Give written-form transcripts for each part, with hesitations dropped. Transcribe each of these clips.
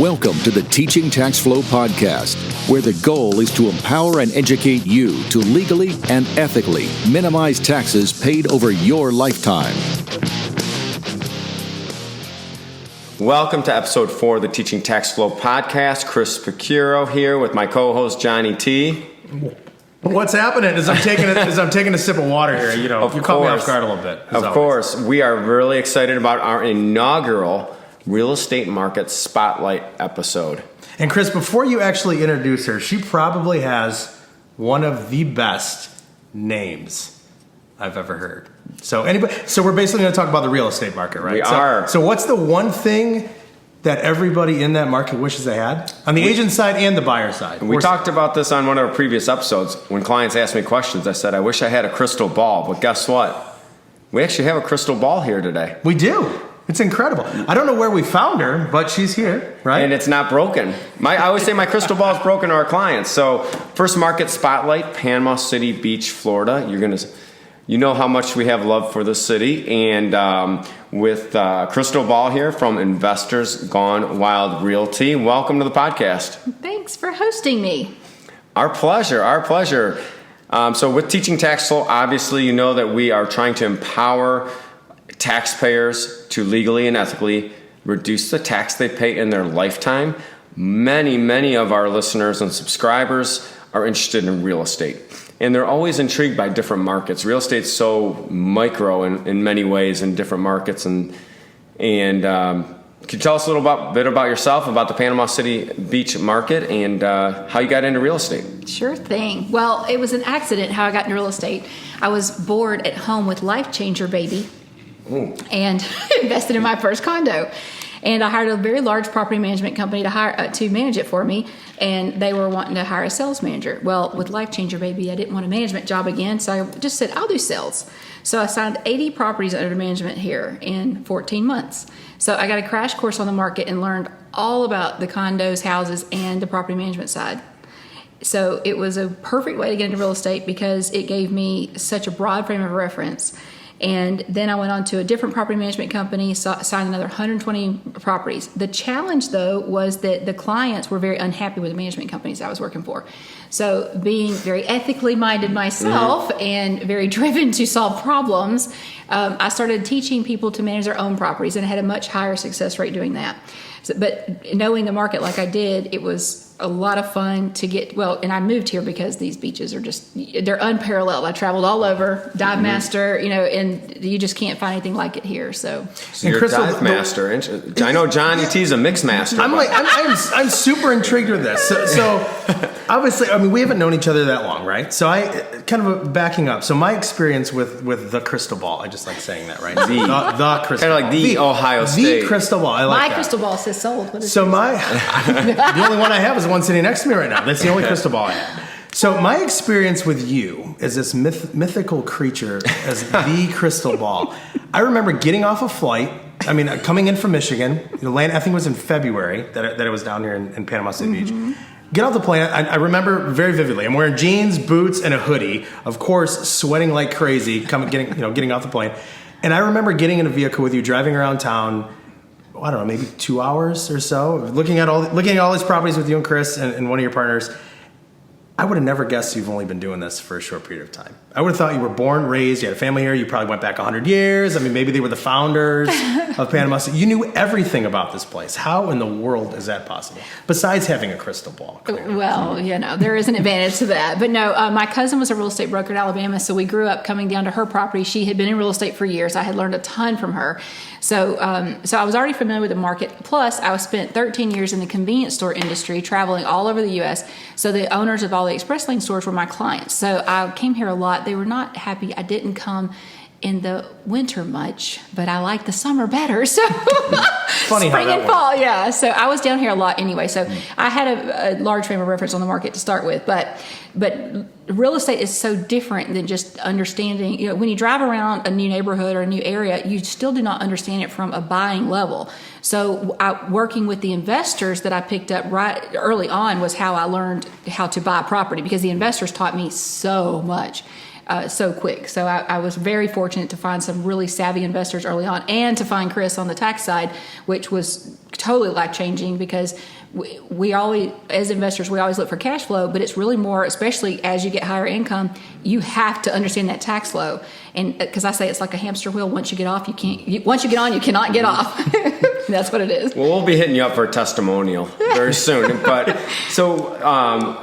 Welcome to the Teaching Tax Flow podcast, where the goal is to empower and educate you to legally and ethically minimize taxes paid over your lifetime. Welcome to episode 4 of the Teaching Tax Flow podcast. Chris Picuro here with my co-host Johnny T. What's happening is I'm taking a sip of water here. You caught me off guard a little bit. Of course, we are really excited about our inaugural Real Estate Market Spotlight episode. And Chris, before you actually introduce her, she probably has one of the best names I've ever heard. So we're basically going to talk about the real estate market, right? We are. So what's the one thing that everybody in that market wishes they had on the agent side and the buyer side? We talked about this on one of our previous episodes. When clients asked me questions, I said, I wish I had a crystal ball. But guess what? We actually have a crystal ball here today. We do. It's incredible. I don't know where we found her, but she's here, right? And it's not broken. I always say my crystal ball is broken to our clients. So first market spotlight, Panama City Beach, Florida. You know how much we have love for the city. And with crystal ball here from Investors Gone Wild Realty. Welcome to the podcast. Thanks for hosting me. Our pleasure. So with Teaching Tax Flow, obviously you know that we are trying to empower taxpayers to legally and ethically reduce the tax they pay in their lifetime. Many of our listeners and subscribers are interested in real estate, and they're always intrigued by different markets. Real estate's so micro in many ways in different markets. And can you tell us a little bit about yourself, about the Panama City Beach market, and how you got into real estate? Sure thing. Well, it was an accident how I got into real estate. I was bored at home with Life Changer Baby. Ooh. And invested in my first condo. And I hired a very large property management company to manage it for me, and they were wanting to hire a sales manager. Well, with Life Changer Baby, I didn't want a management job again, so I just said, I'll do sales. So I signed 80 properties under management here in 14 months. So I got a crash course on the market and learned all about the condos, houses, and the property management side. So it was a perfect way to get into real estate because it gave me such a broad frame of reference. And then I went on to a different property management company, signed another 120 properties. The challenge, though, was that the clients were very unhappy with the management companies I was working for. So being very ethically minded myself and very driven to solve problems, I started teaching people to manage their own properties, and I had a much higher success rate doing that. But knowing the market like I did, it was a lot of fun to get, and I moved here because these beaches are they're unparalleled. I traveled all over, dive master, and you just can't find anything like it here. So you're Crystal, a dive master. I know Johnny T's a mix master. I'm super intrigued with this. So obviously, we haven't known each other that long, right? So I kind of backing up. So my experience with the crystal ball, I just like saying that, right? The crystal ball. Kind of like the Ohio State. The crystal ball. I like my that. crystal ball says sold. What is so the only one I have is the one sitting next to me right now. That's the only crystal ball I have. So my experience with you as this mythical creature as the crystal ball. I remember getting off a flight. Coming in from Michigan. I think it was in February that I was down here in Panama City Beach. Get off the plane. I remember very vividly. I'm wearing jeans, boots, and a hoodie. Of course, sweating like crazy. Getting off the plane. And I remember getting in a vehicle with you, driving around town. I don't know, maybe 2 hours or so, looking at all these properties with you and Chris and one of your partners. I would have never guessed you've only been doing this for a short period of time. I would have thought you were born, raised, you had a family here, you probably went back 100 years. Maybe they were the founders of Panama City. You knew everything about this place. How in the world is that possible? Besides having a crystal ball. Clearly. Well, there is an advantage to that. But no, my cousin was a real estate broker in Alabama, so we grew up coming down to her property. She had been in real estate for years. I had learned a ton from her. So I was already familiar with the market. Plus, I spent 13 years in the convenience store industry, traveling all over the U.S. So the owners of all the express lane stores were my clients. So I came here a lot. They were not happy. I didn't come in the winter much, but I like the summer better. So funny spring how and fall, yeah. So I was down here a lot anyway. So I had a large frame of reference on the market to start with, but real estate is so different than just understanding. When you drive around a new neighborhood or a new area, you still do not understand it from a buying level. So working with the investors that I picked up right early on was how I learned how to buy property, because the investors taught me so much. so quick. So I was very fortunate to find some really savvy investors early on, and to find Chris on the tax side, which was totally life-changing, because we always, as investors, we always look for cash flow, but it's really more, especially as you get higher income, you have to understand that tax flow. And because I say it's like a hamster wheel, once you get off, once you get on, you cannot get off. That's what it is. Well, we'll be hitting you up for a testimonial very soon. But so,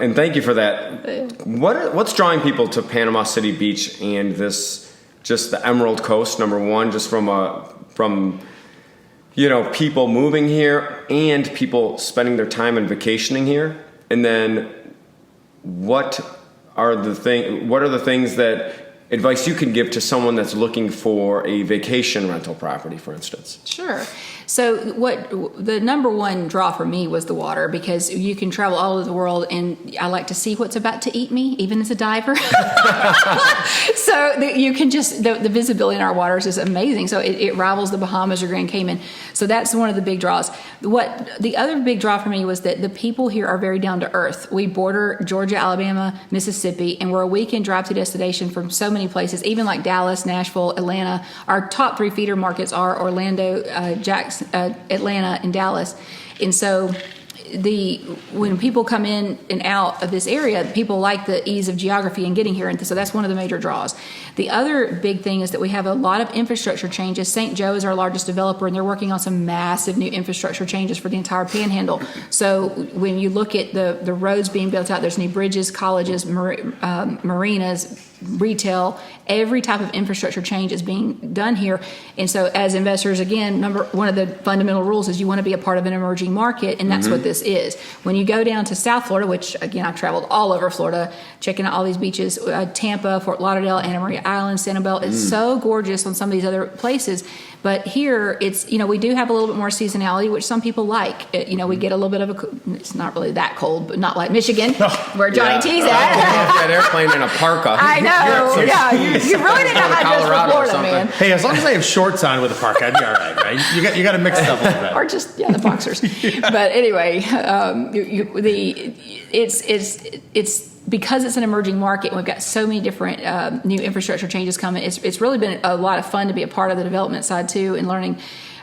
and thank you for that. What's drawing people to Panama City Beach and just the Emerald Coast, number one, just from people moving here and people spending their time and vacationing here? And then what are the things that advice you can give to someone that's looking for a vacation rental property, for instance? Sure. So the number one draw for me was the water, because you can travel all over the world, and I like to see what's about to eat me, even as a diver. So you can just, the visibility in our waters is amazing. So it rivals the Bahamas or Grand Cayman. So that's one of the big draws. The other big draw for me was that the people here are very down to earth. We border Georgia, Alabama, Mississippi, and we're a weekend drive-to destination from so many places, even like Dallas, Nashville, Atlanta. Our top 3 feeder markets are Orlando, Atlanta, and Dallas. And so when people come in and out of this area, people like the ease of geography and getting here, and so that's one of the major draws. The other big thing is that we have a lot of infrastructure changes. St. Joe is our largest developer, and they're working on some massive new infrastructure changes for the entire Panhandle. So when you look at the roads being built out, there's new bridges, colleges, marinas, retail, every type of infrastructure change is being done here. And so as investors, again, one of the fundamental rules is you want to be a part of an emerging market, and that's what this is. When you go down to South Florida, which again, I've traveled all over Florida, checking out all these beaches, Tampa, Fort Lauderdale, Anna Maria Island, Sanibel, it's so gorgeous on some of these other places. But here, it's, we do have a little bit more seasonality, which some people like. We get a little bit of it's not really that cold, but not like Michigan, where Johnny T's at. That airplane in a parka. I know. Yeah, you really need to have this for Florida, man. Hey, as long as I have shorts on with a parka, I'd be all right? You got to mix it up a little bit. Or just, the boxers. But anyway, it's because it's an emerging market and we've got so many different new infrastructure changes coming. It's really been a lot of fun to be a part of the development side too, and learning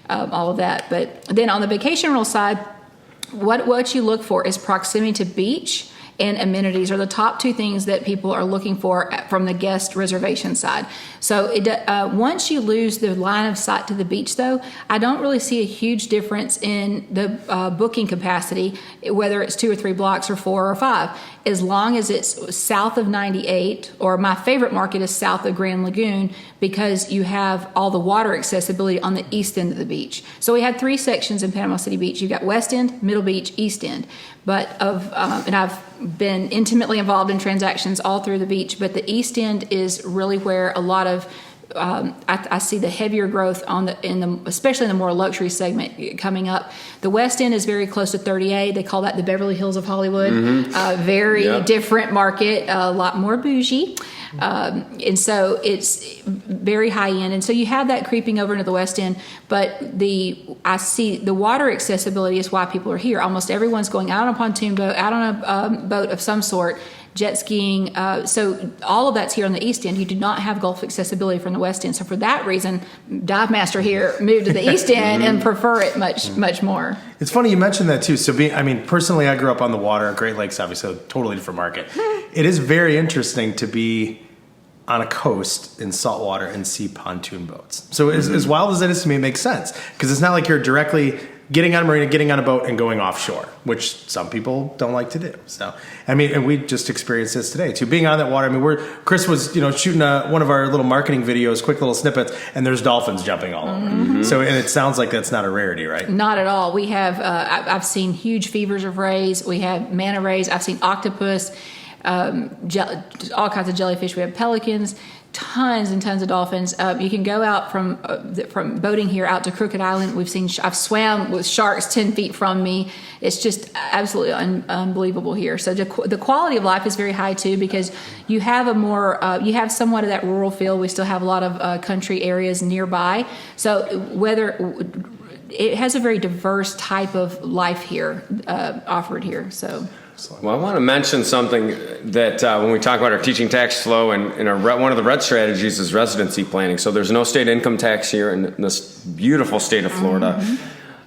all of that. But then on the vacation rental side, what you look for is proximity to beach and amenities are the top 2 things that people are looking for from the guest reservation side. So once you lose the line of sight to the beach, though, I don't really see a huge difference in the booking capacity, whether it's 2 or 3 blocks or 4 or 5, as long as it's south of 98, or my favorite market is south of Grand Lagoon, because you have all the water accessibility on the east end of the beach. So we had 3 sections in Panama City Beach. You've got West End, Middle Beach, East End. But and I've been intimately involved in transactions all through the beach, but the East End is really where a lot of I see the heavier growth especially in the more luxury segment coming up. The West End is very close to 30A. They call that the Beverly Hills of Hollywood. Very different market, a lot more bougie. And so it's very high end. And so you have that creeping over into the West End, but I see the water accessibility is why people are here. Almost everyone's going out on a pontoon boat, out on a boat of some sort, jet skiing. So all of that's here on the East End. You do not have Gulf accessibility from the West End. So for that reason, Dive Master here moved to the East End and prefer it much more. It's funny you mentioned that too. So personally, I grew up on the water. Great Lakes, obviously, a totally different market. It is very interesting to be on a coast in saltwater and see pontoon boats. So as wild as it is to me, it makes sense, because it's not like you're directly getting on a marina, getting on a boat, and going offshore, which some people don't like to do. So, and we just experienced this today too. Being on that water, Chris was, shooting one of our little marketing videos, quick little snippets, and there's dolphins jumping all over. So, and it sounds like that's not a rarity, right? Not at all. We have, I've seen huge fevers of rays. We have manta rays. I've seen octopus, all kinds of jellyfish. We have pelicans, tons and tons of dolphins. You can go out from boating here out to Crooked Island. I've swam with sharks 10 feet from me. It's just absolutely unbelievable here. So the quality of life is very high too, because you have you have somewhat of that rural feel. We still have a lot of country areas nearby. So it has a very diverse type of life here, offered here. So Well, I want to mention something that when we talk about our teaching tax flow and one of the red strategies is residency planning. So there's no state income tax here in this beautiful state of Florida.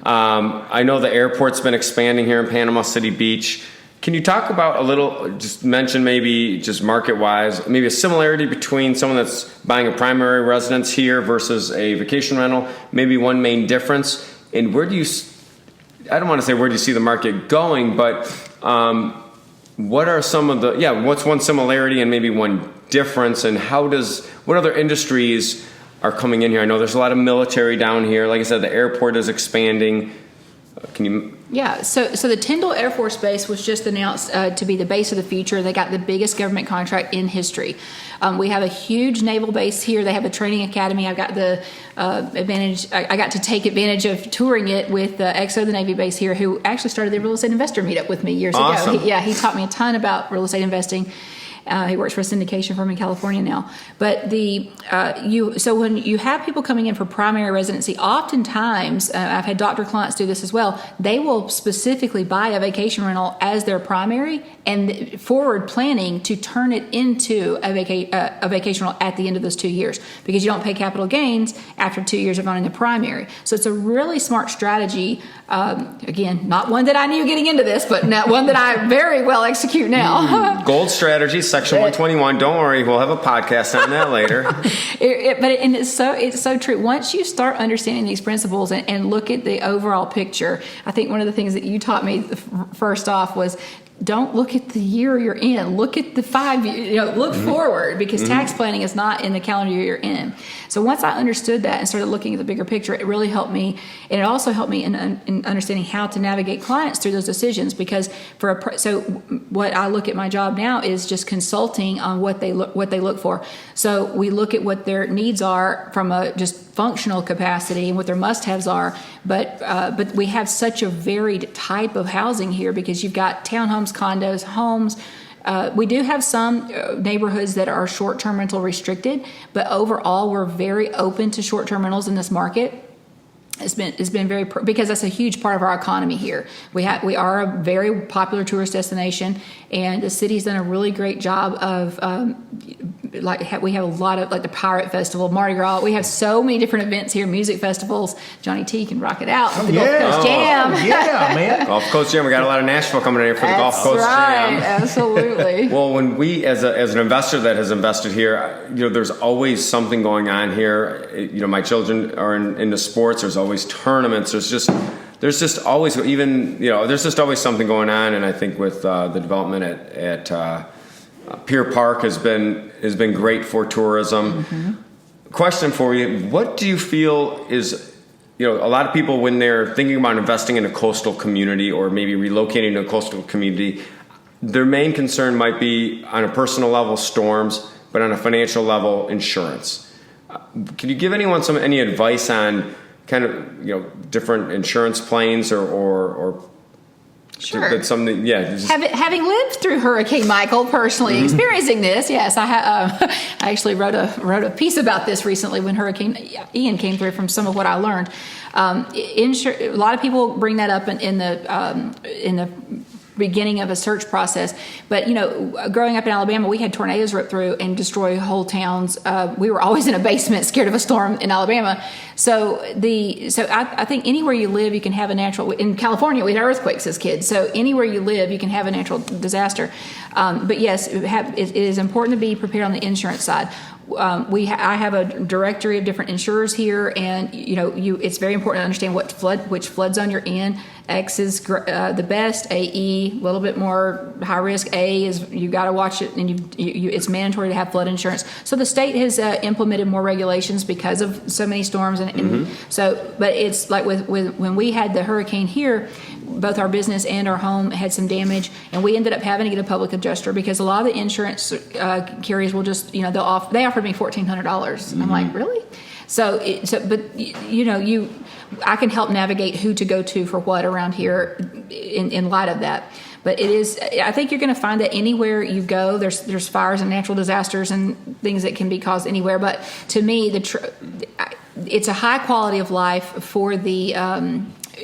I know the airport's been expanding here in Panama City Beach. Can you talk about just mention maybe just market-wise, maybe a similarity between someone that's buying a primary residence here versus a vacation rental, maybe one main difference, and I don't want to say where do you see the market going, but what are some of what's one similarity and maybe one difference, and what other industries are coming in here? I know there's a lot of military down here. Like I said, the airport is expanding. Can you? Yeah, so the Tyndall Air Force Base was just announced to be the base of the future. They got the biggest government contract in history. We have a huge naval base here. They have a training academy. I've got the advantage. I got to take advantage of touring it with XO, the Navy base here, who actually started the real estate investor meetup with me years ago. He taught me a ton about real estate investing. He works for a syndication firm in California now. But so when you have people coming in for primary residency, oftentimes, I've had doctor clients do this as well, they will specifically buy a vacation rental as their primary and forward planning to turn it into a vacation rental at the end of those 2 years, because you don't pay capital gains after 2 years of owning the primary. So it's a really smart strategy. Again, not one that I knew getting into this, but one that I very well execute now. Gold strategy, Section 121. Don't worry, we'll have a podcast on that later. It's so true. Once you start understanding these principles and look at the overall picture, I think one of the things that you taught me first off was, don't look at the year you're in. Look at the 5 years. Look forward, because tax planning is not in the calendar year you're in. So once I understood that and started looking at the bigger picture, it really helped me, and it also helped me in understanding how to navigate clients through those decisions. Because so what I look at my job now is just consulting on what they look for. So we look at what their needs are from a just functional capacity and what their must-haves are, but we have such a varied type of housing here, because you've got townhomes, condos, homes. We do have some neighborhoods that are short-term rental restricted, but overall we're very open to short-term rentals in this market. It's been very, because that's a huge part of our economy here. We are a very popular tourist destination, and the city's done a really great job of we have a lot of, like, the Pirate Festival, Mardi Gras. We have so many different events here, music festivals. Johnny T can rock it out. The Gulf Coast Jam. Yeah, man. Gulf Coast Jam. We got a lot of Nashville coming in here for the Gulf Coast Jam. That's right, absolutely. Well, when we, as an investor that has invested here, there's always something going on here. My children are into sports. There's always tournaments. There's just always, there's just always something going on. And I think with the development at Pier Park has been great for tourism. Question for you: what do you feel is, a lot of people, when they're thinking about investing in a coastal community or maybe relocating to a coastal community, their main concern might be, on a personal level, storms, but on a financial level, insurance. Can you give anyone any advice on kind of different insurance planes or Sure. That's something, Having lived through Hurricane Michael, personally experiencing this, yes, I actually wrote a piece about this recently when Hurricane Ian came through, from some of what I learned. A lot of people bring that up in the beginning of a search process, but growing up in Alabama, we had tornadoes rip through and destroy whole towns. We were always in a basement, scared of a storm in Alabama. So I think anywhere you live, you can have a natural. In California, we had earthquakes as kids. So anywhere you live, you can have a natural disaster. But yes, it is important to be prepared on the insurance side. I have a directory of different insurers here, and it's very important to understand which flood zone you're in. X is the best. AE, a little bit more high risk. A is, you got to watch it, and it's mandatory to have flood insurance. So the state has implemented more regulations because of so many storms, but it's like with when we had the hurricane here, both our business and our home had some damage, and we ended up having to get a public adjuster because a lot of the insurance carriers will just, they offered me $1,400. I'm like, really? I can help navigate who to go to for what around here in light of that. But I think you're going to find that anywhere you go, there's fires and natural disasters and things that can be caused anywhere. But to me, it's a high quality of life for the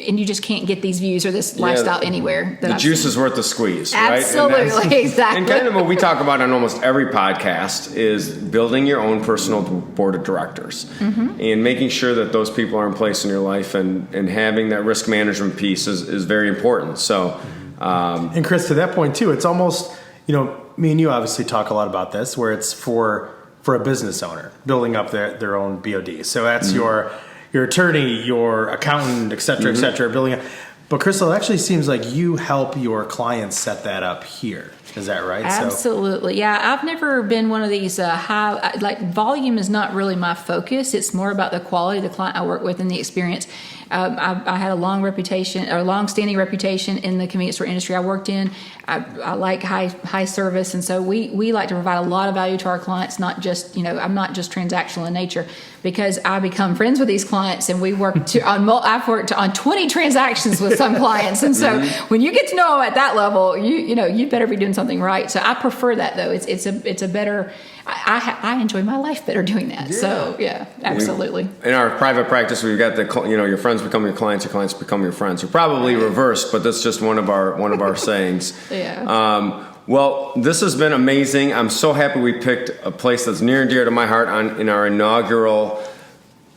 and you just can't get these views or this lifestyle anywhere. The juice is worth the squeeze, Absolutely, right? exactly. And kind of what we talk about on almost every podcast is building your own personal board of directors and making sure that those people are in place in your life, and having that risk management piece is very important. So, and Chris, to that point too, it's almost, me and you obviously talk a lot about this, where it's for a business owner building up their own BOD. So that's your attorney, your accountant, et cetera, building up. But Crystal, it actually seems like you help your clients set that up here. Is that right? Absolutely. Yeah. I've never been one of these volume is not really my focus. It's more about the quality of the client I work with and the experience. I had a long-standing reputation in the convenience store industry I worked in. I like high service, and so we like to provide a lot of value to our clients. Not just I'm not just transactional in nature, because I become friends with these clients, and I've worked on 20 transactions with some clients, and so when you get to know them at that level, you better be doing something right. So I prefer that, though. It's a better. I enjoy my life better doing that. Yeah. So yeah, absolutely. In our private practice, we've got your friends become your clients become your friends. We're probably reversed, but that's just one of our sayings. Yeah. Well, this has been amazing. I'm so happy we picked a place that's near and dear to my heart in our inaugural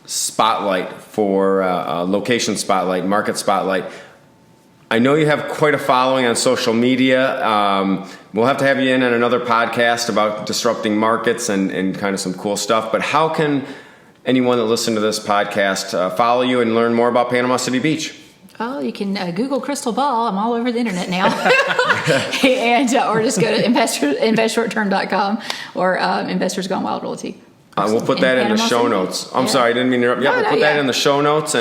spotlight for location spotlight, market spotlight. I know you have quite a following on social media. We'll have to have you in on another podcast about disrupting markets and kind of some cool stuff. But how can anyone that listens to this podcast follow you and learn more about Panama City Beach? Oh, you can Google Crystal Ball. I'm all over the internet now. And or just go to investshortterm.com or Investors Gone Wild Realty. We'll put that in the show notes. I'm sorry, I didn't mean to interrupt. We'll put that in the show notes,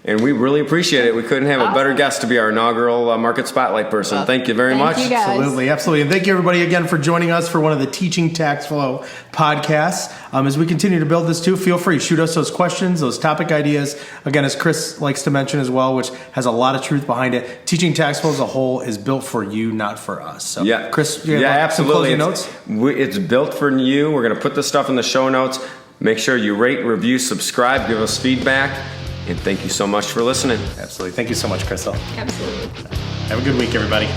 and we really appreciate it. We couldn't have a better guest to be our inaugural Market Spotlight person. Thank you very much. You guys. Absolutely. And thank you, everybody, again, for joining us for one of the Teaching Tax Flow podcasts. As we continue to build this, too, feel free to shoot us those questions, those topic ideas. Again, as Chris likes to mention as well, which has a lot of truth behind it, Teaching Tax Flow as a whole is built for you, not for us. So, yeah. Chris, you have absolutely. some closing notes? It's built for you. We're going to put this stuff in the show notes. Make sure you rate, review, subscribe, give us feedback. And thank you so much for listening. Absolutely. Thank you so much, Crystal. Absolutely. Have a good week, everybody.